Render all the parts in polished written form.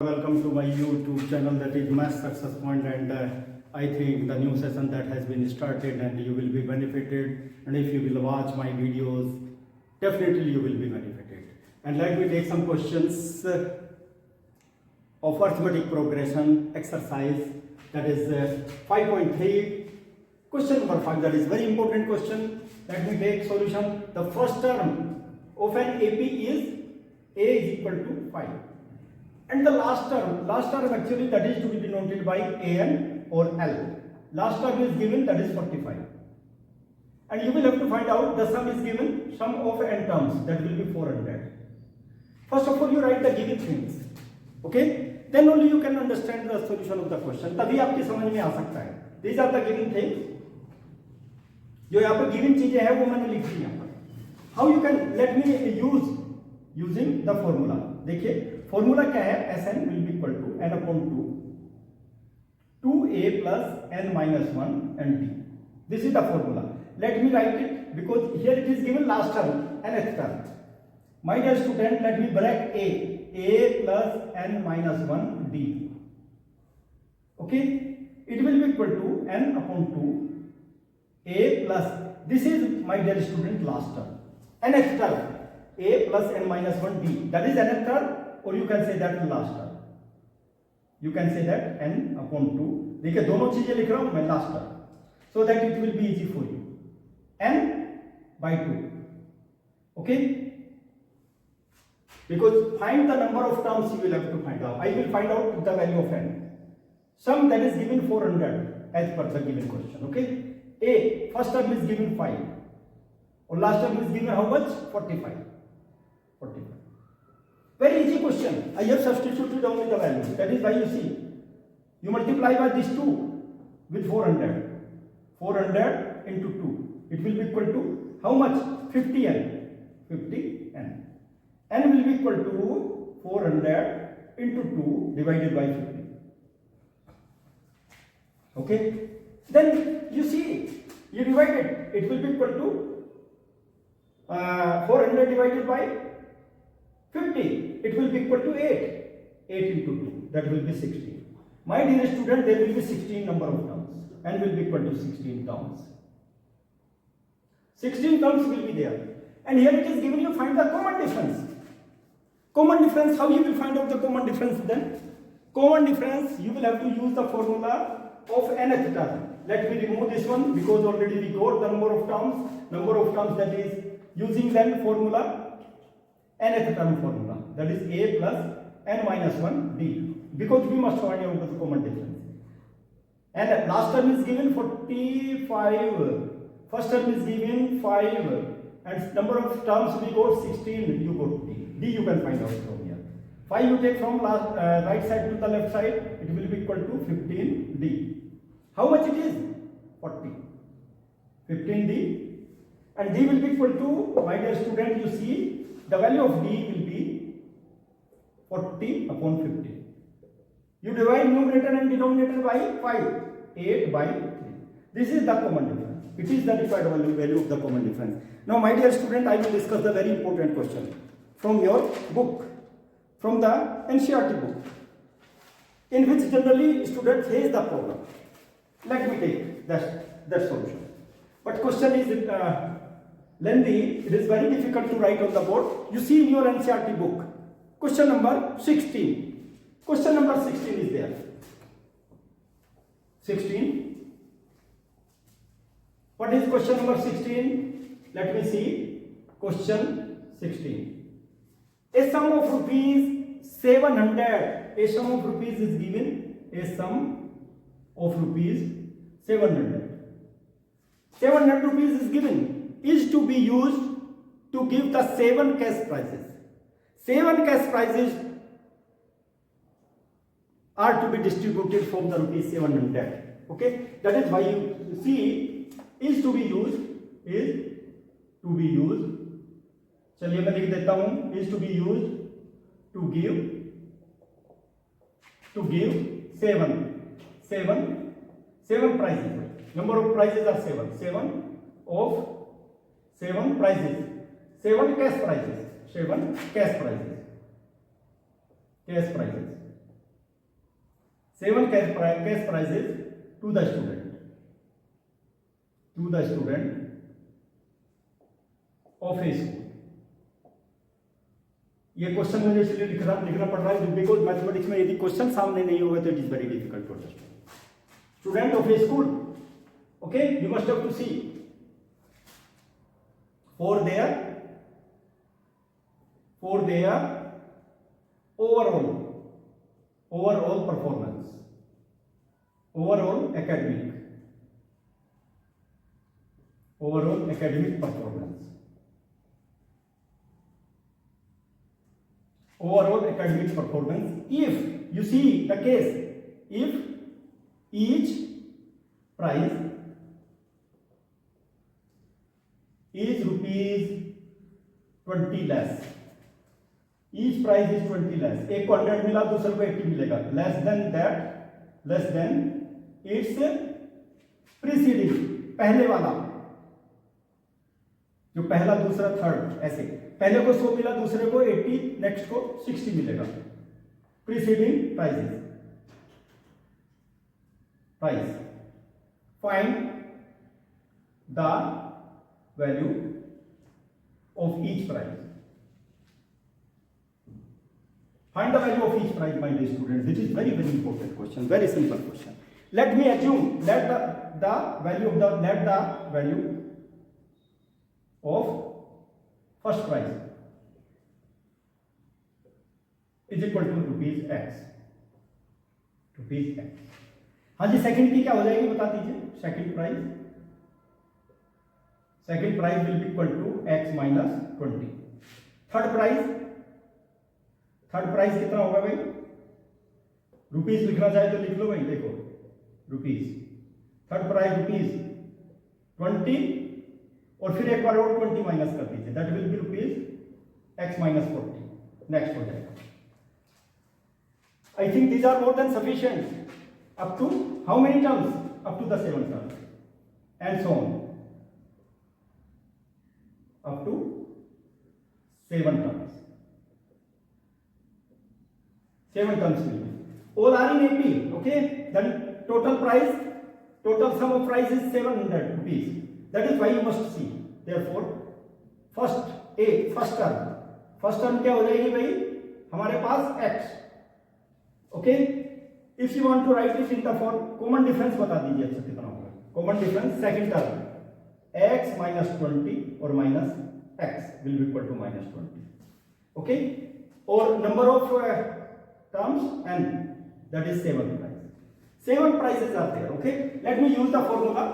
Welcome to my YouTube channel, that is Math Success Point, and I think the new session that has been started and you will be benefited, and if you will watch my videos, definitely you will be benefited. And let me take some questions of arithmetic progression exercise, that is 5.3. Question number 5, that is very important question. Let me take solution. The first term of an AP is A is equal to 5. And the last term actually that is to be denoted by AN or L. Last term is given, that is 45. And you will have to find out the sum is given, sum of n terms, that will be 400. First of all, you write the given things. Okay? Then only you can understand the solution of the question. तभी आपकी समझ में आ सकता है. These are the given things. जो यहाँ पर given चीजें हैं वो मैंने लिख दी यहाँ पर. How you can, let me use using the formula. देखिए फॉर्मूला क्या है, Sn will be equal to n upon 2a plus n minus 1 and d. This is the formula. Let me write it because here it is given last term, nth term. My dear student, let me break a plus n minus 1 d. Okay, it will be equal to n upon 2 a plus, this is my dear student last term, nth term, a plus n minus 1 d, that is nth term, or you can say that last term. You can say that n upon 2. देखिए दोनों चीजें लिख रहा हूं मैं last term, so that it will be easy for you. n by 2. Okay? Because find the number of terms you will have to find out. I will find out the value of n. Sum that is given 400 as per the given question. Okay? A first term is given 5. Or last term is given how much? 45. 45. Very easy question. I have substituted only the value. That is why you see. You multiply by these 2 with 400. 400 into 2. It will be equal to how much? 50n. 50n. N will be equal to 400 into 2 divided by 50. Okay? Then you see, you divide it. It will be equal to 400 divided by 50, it will be equal to 8. 8 into 2, that will be 16. My dear student, there will be 16 number of terms. N will be equal to 16 terms. 16 terms will be there. And here it is given you find the common difference. Common difference, how you will find out the common difference then? Common difference, you will have to use the formula of nth term. Let me remove this one because already we got the number of terms. Number of terms, that is using then formula nth term formula, that is a plus n minus 1 d, because we must find out the common difference. And last term is given 45, first term is given 5, and number of terms we got 16, you got d you can find out from here. 5 you take from right side to the left side, it will be equal to 15d. How much it is? 40. 15d, and d will be equal to, my dear student, you see, the value of d will be 40 upon 50. You divide numerator and denominator by 5. 8 by 3. This is the common difference. It is the required value of the common difference. Now, my dear student, I will discuss the very important question from your book, from the NCERT book, in which generally students face the problem. Let me take that solution. But question is lengthy, it is very difficult to write on the board. You see in your NCERT book, question number 16. Question number 16 is there. 16. What is question number 16? Let me see. Question 16. A sum of rupees 700. A sum of rupees is given. A sum of rupees 700. 700 rupees is given. Is to be used to give the 7 cash prizes. 7 cash prizes are to be distributed from the rupees 700. Okay, that is why you see is to be used. चलिए मैं लिख देता हूं, is to be used to give 7 prizes. Number of prizes are 7. 7 prizes, 7 cash prizes, 7 cash prizes. 7 cash prizes to the student of a school. ये question मुझे इसलिए लिखना पड़ रहा है बिकॉज मैथमेटिक्स में यदि क्वेश्चन सामने नहीं होगा तो it is very difficult to understand. Student of a school, okay, you must have to see for their overall performance, overall academic performance, if you see the case, if each prize is rupees 20 less, each price is 20 less, एक को 100 मिला दूसरे को 80 मिलेगा, less than its preceding, पहले वाला, जो पहला दूसरा थर्ड, ऐसे पहले को 100 मिला दूसरे को 80, नेक्स्ट को 60 मिलेगा. preceding prices, price, find the value of each prize. Find the value of each prize, my dear students. This is very important question, very simple question. Let me assume that the value of first prize is equal to rupees x. हाँ जी, second की क्या हो जाएगी बता दीजिए. Second price will be equal to x minus 20. Third price कितना होगा भाई? रुपीस लिखना चाहे तो लिख लो भाई, देखो रुपीस, थर्ड प्राइस रुपीस 20 और फिर एक बार और 20 माइनस कर दीजिए, that will be rupees x minus 40. Next हो जाएगा. I think these are more than sufficient up to how many terms? Up to the 7 terms and so on. Up to 7 terms. 7 terms will be. All are in AP. Okay. Then total sum of price is 700 rupees. That is why you must see. Therefore, first term क्या हो जाएगी भाई? हमारे पास x. Okay. If you want to write it in the form, common difference बता दीजिए अच्छा कितना होगा. Common difference second term. x minus 20 or minus x will be equal to minus 20. Okay, or number of terms, and that is 7 prices. 7 prices are there. Okay, let me use the formula.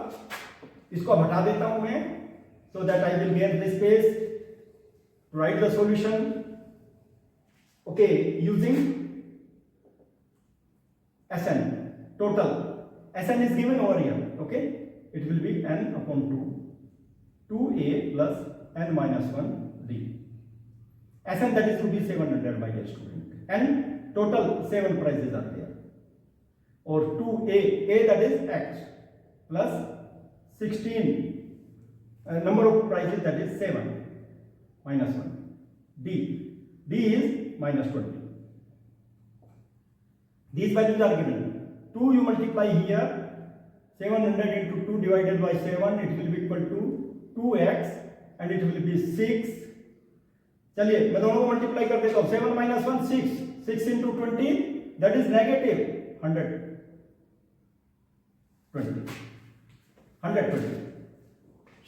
इसको हटा देता हूं मैं so that I will get the space to write the solution. Okay, using Sn, total. Sn is given over here. Okay, it will be n upon 2a plus n minus 1 d. Sn, that is rupees 700 by the student, and total 7 prices are there. Or 2a, that is x plus 16, number of prices, that is 7 minus 1 d is minus 20. These values are given. 2 you multiply here, 700 into 2 divided by 7, it will be equal to 2x and it will be 6. चलिए मैं दोनों को multiply कर देता हूँ. 7 minus 1 6, 6 into 20, that is negative 120.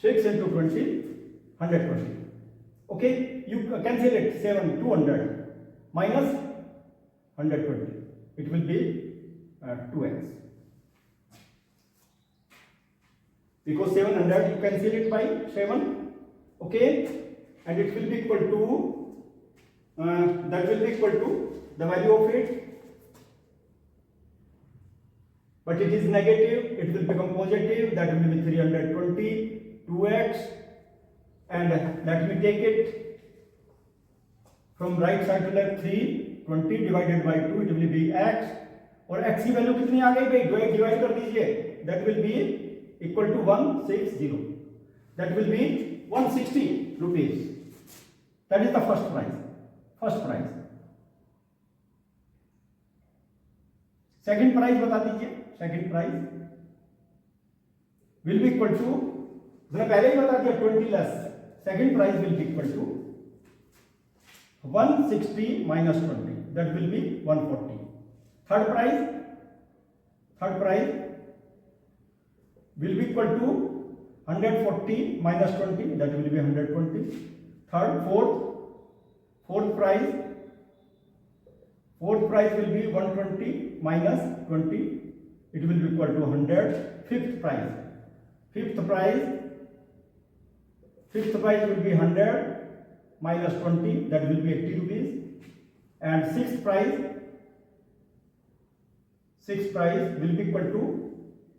6 into 20, 120. Okay, you cancel it. 7 200 minus 120, it will be 2x. Because 700 you cancel it by 7, okay, and it will be equal to that will be equal to the value of it, but it is negative, it will become positive, that will be 320, 2x, and let me take it from right side to left. 320 divided by 2, it will be x, और x की value कितनी आ गई भाई? Divide कर दीजिए, that will be equal to 160, that will be 160 rupees. That is the first prize. Second prize बता दीजिए, second prize will be equal to, मैंने पहले ही बता दिया 20 less, second prize will be equal to 160 minus 20, that will be 140. Third price will be equal to 140 minus 20, that will be 120. Fourth price will be 120 minus 20, it will be equal to 100. Fifth price will be 100 minus 20, that will be 80 rupees. And sixth price will be equal to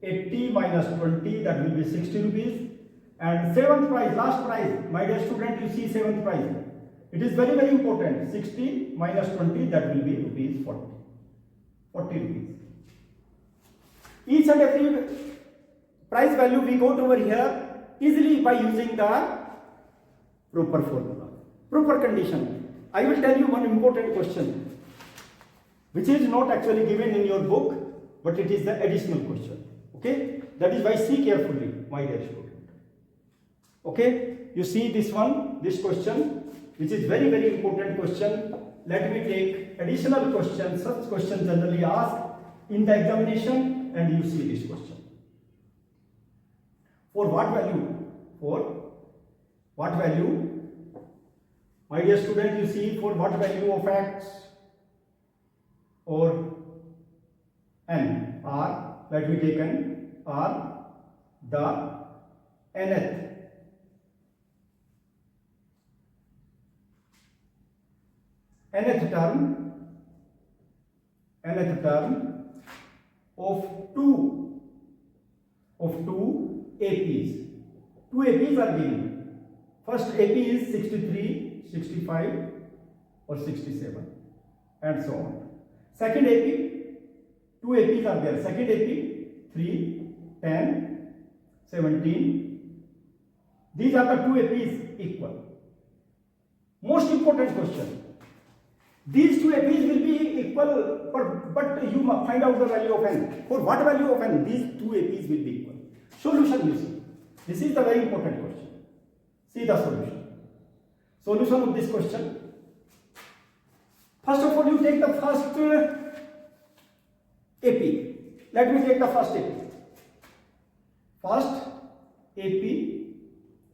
80 minus 20, that will be 60 rupees. And seventh price, last price, my dear student, you see seventh price, it is very very important. 60 minus 20, that will be rupees 40 rupees. Each and every price value we got over here easily by using the proper formula, proper condition. I will tell you one important question which is not actually given in your book, but it is the additional question. Okay, that is why see carefully, my dear student. Okay, you see this one, this question, which is very very important question. Let me take additional question. Such questions generally asked in the examination, and you see this question. For what value, my dear student, you see, for what value of x or n r, let me take n r, the nth term of two APs. Two APs are given. First AP is 63, 65 or 67 and so on. Second AP, two APs are there. Second AP 3, 10, 17. These are the two APs equal. Most important question. These two APs will be equal, but you must find out the value of n. For what value of n? These two APs will be equal. Solution, you see. This is the very important question. See the solution. Solution of this question. First of all, you take the first AP. Let me take the first AP. First AP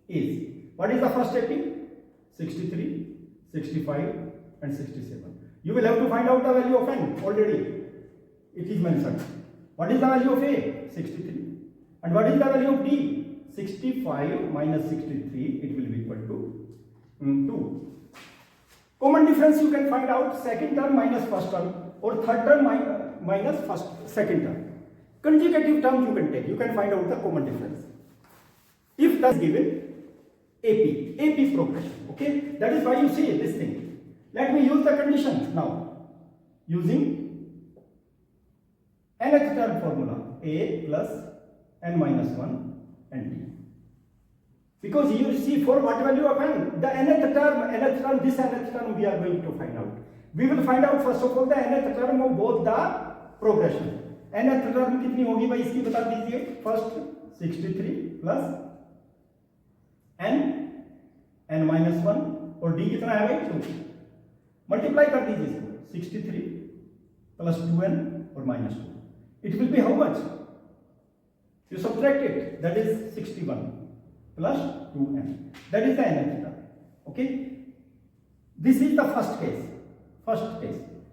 is, what is the first AP? 63, 65 and 67. You will have to find out the value of n. Already it is mentioned. What is the value of A? 63. And what is the value of D? 65 minus 63, it will be equal to 2. Common difference you can find out, second term minus first term, or third term minus second term. Consecutive term you can take, you can find out the common difference. If that's given, AP's progression. Okay, that is why you see this thing. Let me use the conditions now. Using nth term formula, A plus n minus 1 and D. Because you see, for what value of n? The nth term, this nth term we are going to find out. We will find out first of all the nth term of both the progression. nth term कितनी होगी भाई, इसकी बता दीजिए. First 63 plus n minus 1 और D कितना है भाई 2. मल्टीप्लाई कर दीजिए इसको. 63 plus 2n और minus 2. It will be how much? You subtract it, that is 61 plus 2n. That is the nth term. Okay. This is the first case.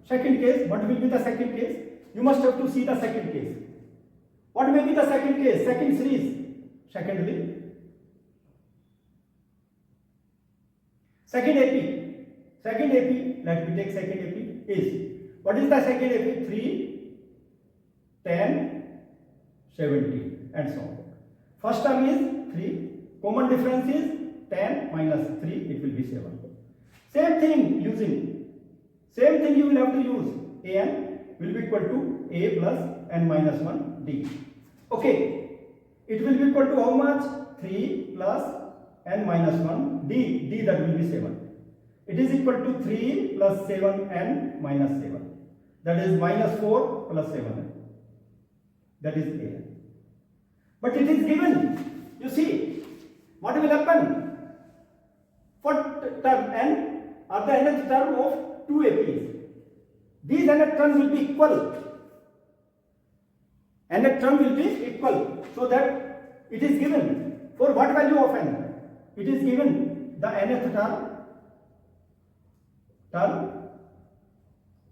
Second case, what will be the second case? You must have to see the second case. What may be the second case? Second series. Second AP. Let me take second AP is, what is the second AP? 3, 10, 17 and so on. First term is 3. Common difference is 10 minus 3, it will be 7. Same thing you will have to use. An will be equal to A plus n minus 1 D. Okay, it will be equal to how much? 3 plus n minus 1 D, that will be 7. It is equal to 3 plus 7 n minus 7. that is minus 4 plus 7n. That is A. But it is given, you see, what will happen? For term n are the nth term of 2 APs. These nth terms will be equal. Nth term will be equal. So that it is given for what value of n? It is given the nth term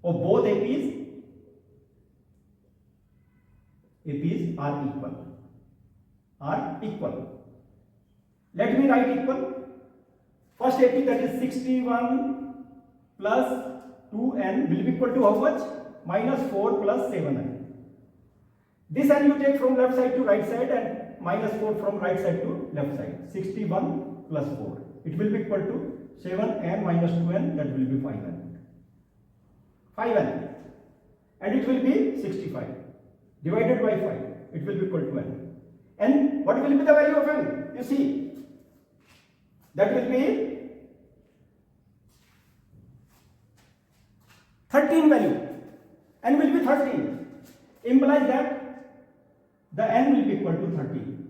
of both APs are equal. Let me write equal. First AP, that is 61 plus 2n will be equal to how much? Minus 4 plus 7n. This n you take from left side to right side and minus 4 from right side to left side. 61 plus 4. It will be equal to 7n minus 2n, that will be 5n. 5n. And it will be 65. Divided by 5. It will be equal to n. And what will be the value of n? You see, that will be 13 value. N will be 13. Implies that the n will be equal to 13.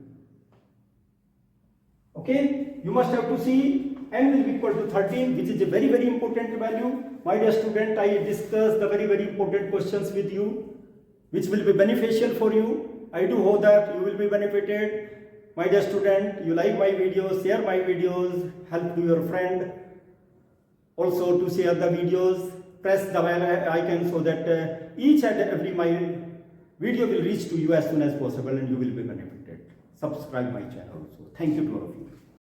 Okay, you must have to see n will be equal to 13, which is a very, very important value. My dear student, I discussed the very, very important questions with you, which will be beneficial for you. I do hope that you will be benefited. My dear student, you like my videos, share my videos, help to your friend. Also to share the videos, press the bell icon so that each and every my video will reach to you as soon as possible and you will be benefited. Subscribe my channel also. Thank you to all of you.